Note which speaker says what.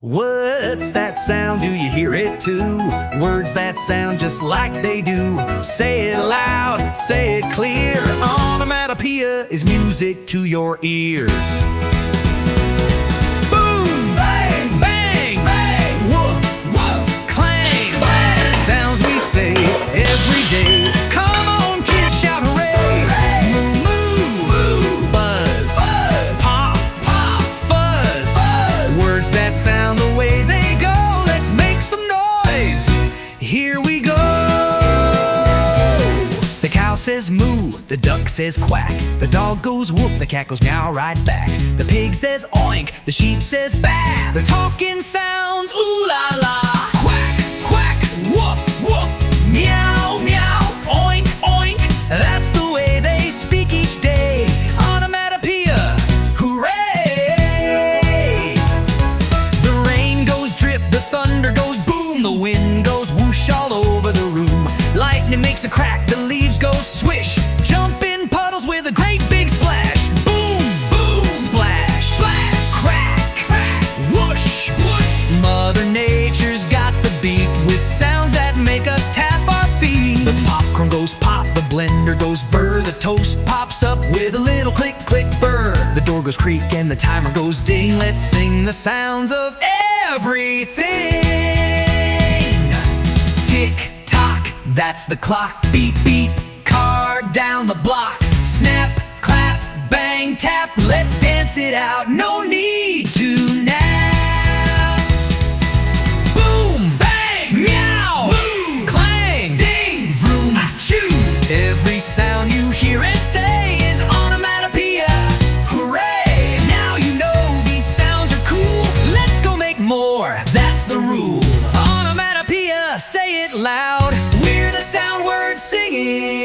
Speaker 1: What's that sound? Do you hear it too? Words that sound just like they do. Say it loud, say it clear. Onomatopoeia is music to your ears. Boom! Bang! Bang! Bang! Woof! Woof! Clang! Clang! Sounds we say every day. Come on, kids, shout hooray! Moo! Moo! Buzz! Buzz! Pop! Pop! Fuzz! Fuzz! Words that sound the way they go. Let's make some noise. Here we go. The cow says moo, the duck says quack, the dog goes whoop, the cat goes meow right back. The pig says oink, the sheep says baa. The talking sounds ooh la la. Quack, quack, woof, woof, meow, meow, oink, oink. That's the way they speak each day. Onomatopoeia, hooray! The rain goes drip, the thunder goes boom, the wind goes whoosh all over the room. Lightning makes a crack, the leaves go swish. Jump in puddles with a great big splash. Boom, boom, splash, splash, crack, crack, whoosh, whoosh. Mother Nature's got the beat with sounds that make us tap our feet. The popcorn goes pop, the blender goes burr. The toast pops up with a little click, click, burr. The door goes creak and the timer goes ding. Let's sing the sounds of everything. Tick tock, that's the clock. Beep, beep, car down the block. Snap, clap, bang, tap. Let's dance it out, no need to nap. Boom, bang, meow, moo, clang, ding, vroom, choo. Every sound you hear and say is onomatopoeia. Hooray! Now you know these sounds are cool. Let's go make more, that's the rule. Onomatopoeia, say it loud. We're the sound word singing.